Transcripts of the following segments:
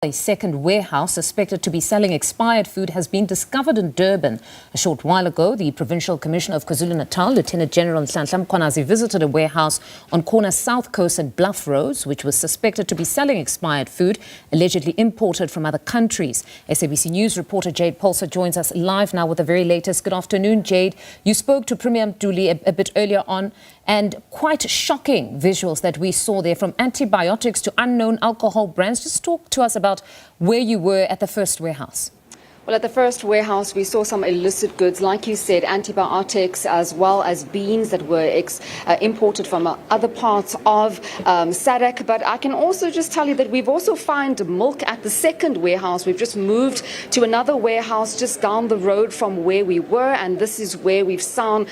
A second warehouse suspected to be selling expired food has been discovered in Durban. A short while ago, the Provincial Commissioner of KwaZulu-Natal, Lieutenant General Nhlanhla Mkhwanazi, visited a warehouse on corner South Coast and Bluff roads, which was suspected to be selling expired food, allegedly imported from other countries. SABC News reporter Jade Polser joins us live now with the very latest. Good afternoon, Jade. You spoke to Premier Mduli a bit earlier on, and quite shocking visuals that we saw there, from antibiotics to unknown alcohol brands. Just talk to us about where you were at the first warehouse. Well, at the first warehouse, we saw some illicit goods, like you said, antibiotics, as well as beans that were imported from other parts of SADC. But I can also just tell you that we've also found milk at the second warehouse. We've just moved to another warehouse just down the road from where we were, and this is where we've found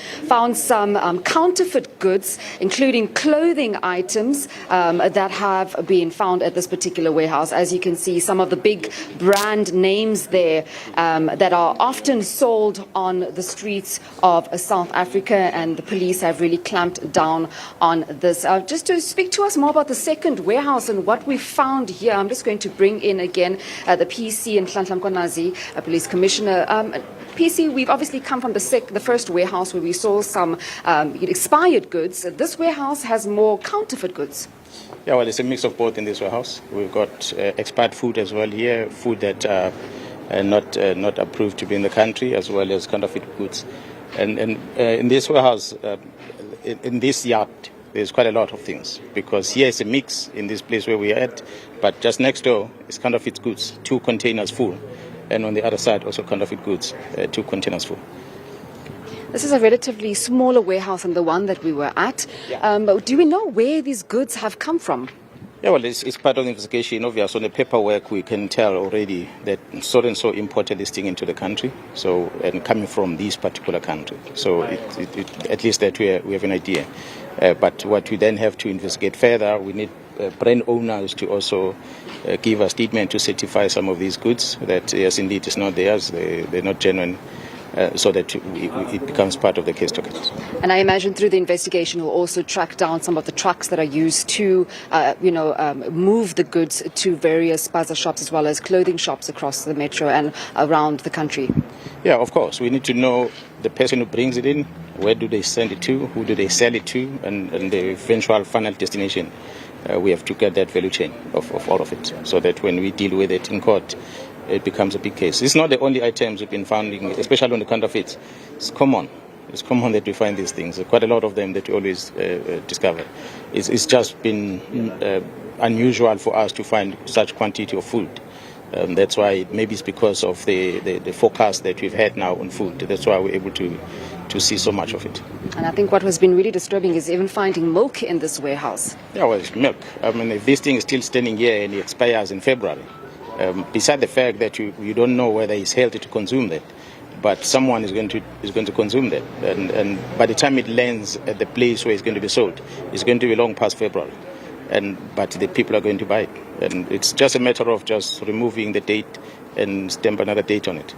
some counterfeit goods, including clothing items that have been found at this particular warehouse. As you can see, some of the big brand names there that are often sold on the streets of South Africa, and the police have really clamped down on this. Just to speak to us more about the second warehouse and what we found here, I'm just going to bring in again the PC and Nhlanhla Mkhwanazi, Police Commissioner. PC, we've obviously come from the first warehouse where we saw some expired goods. This warehouse has more counterfeit goods. Yeah, well, it's a mix of both in this warehouse. We've got expired food as well here, food that not approved to be in the country, as well as counterfeit goods. And in this warehouse, in this yard, there's quite a lot of things, because here is a mix in this place where we are at, but just next door is counterfeit goods, 2 containers full, and on the other side also counterfeit goods, 2 containers full. This is a relatively smaller warehouse than the one that we were at. Yeah. But do we know where these goods have come from? Yeah, well, it's part of the investigation. Obviously, on the paperwork, we can tell already that so-and-so imported this thing into the country, so, and coming from this particular country. So at least that we have an idea. But what we then have to investigate further, we need brand owners to also give a statement to certify some of these goods, that yes, indeed, it's not theirs, they're not genuine. So that it becomes part of the case docket. And I imagine through the investigation we'll also track down some of the trucks that are used to, move the goods to various bazaar shops as well as clothing shops across the metro and around the country. Yeah, of course. We need to know the person who brings it in, where do they send it to, who do they sell it to, and the eventual final destination. We have to get that value chain of all of it, so that when we deal with it in court, it becomes a big case. It's not the only items we've been finding, especially on the counterfeits. It's common. It's common that we find these things. Quite a lot of them that we always discover. It's just been unusual for us to find such quantity of food. That's why maybe it's because of the forecast that we've had now on food. That's why we're able to see so much of it. And I think what has been really disturbing is even finding milk in this warehouse. Yeah, well, it's milk. I mean, if this thing is still standing here and it expires in February, beside the fact that you don't know whether it's healthy to consume that, but someone is going to consume that, and by the time it lands at the place where it's going to be sold, it's going to be long past February, but the people are going to buy it, and it's just a matter of just removing the date and stamp another date on it.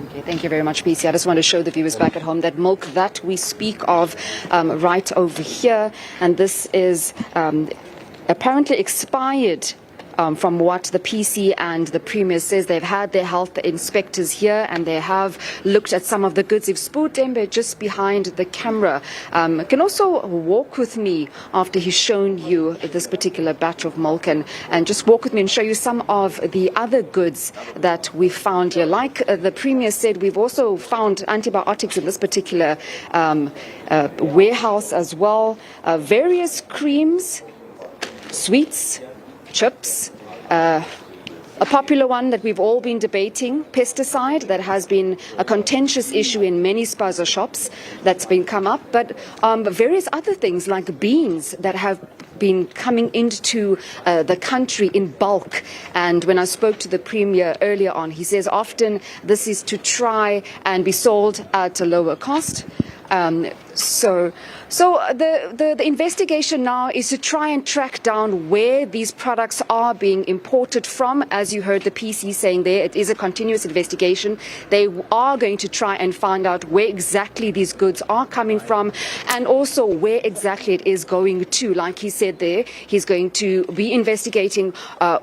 Okay, thank you very much, PC. I just want to show the viewers back at home that milk that we speak of right over here, and this is apparently expired. From what the PC and the Premier says, they've had their health inspectors here and they have looked at some of the goods. If Spoot Dembe just behind the camera can also walk with me after he's shown you this particular batch of milk, and just walk with me and show you some of the other goods that we found here. Like the Premier said, we've also found antibiotics in this particular warehouse as well, various creams, sweets, chips, a popular one that we've all been debating, pesticide, that has been a contentious issue in many spaza shops that's been come up, but various other things like beans that have been coming into the country in bulk. And when I spoke to the Premier earlier on, he says often this is to try and be sold at a lower cost. So the investigation now is to try and track down where these products are being imported from. As you heard the PC saying there, it is a continuous investigation. They are going to try and find out where exactly these goods are coming from and also where exactly it is going to. Like he said there, he's going to be investigating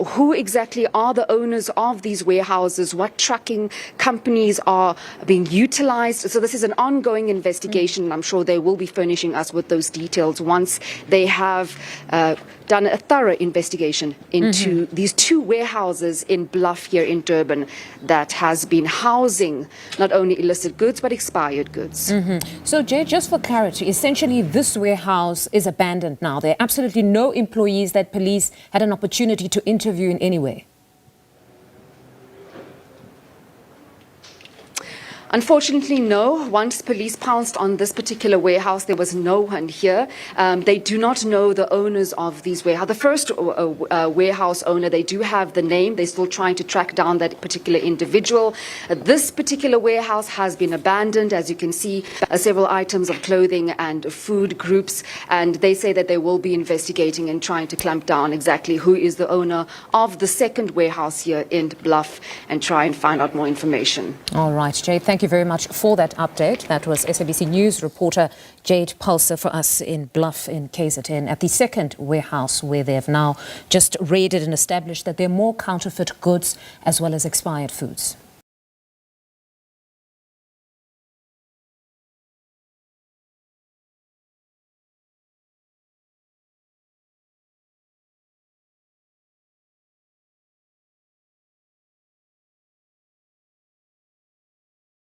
who exactly are the owners of these warehouses, what trucking companies are being utilized. So this is an ongoing investigation. I'm sure they will be furnishing us with those details once they have done a thorough investigation into these two warehouses in Bluff here in Durban that has been housing not only illicit goods but expired goods. So, Jay, just for clarity, essentially this warehouse is abandoned now. There are absolutely no employees that police had an opportunity to interview in any way. Unfortunately, no. Once police pounced on this particular warehouse, there was no one here. They do not know the owners of these warehouses. The first warehouse owner, they do have the name. They're still trying to track down that particular individual. This particular warehouse has been abandoned. As you can see, several items of clothing and food groups. And they say that they will be investigating and trying to clamp down exactly who is the owner of the second warehouse here in Bluff and try and find out more information. All right, Jade, thank you very much for that update. That was SABC News reporter Jade Pulser for us in Bluff in KZN at the second warehouse where they have now just raided and established that there are more counterfeit goods as well as expired foods.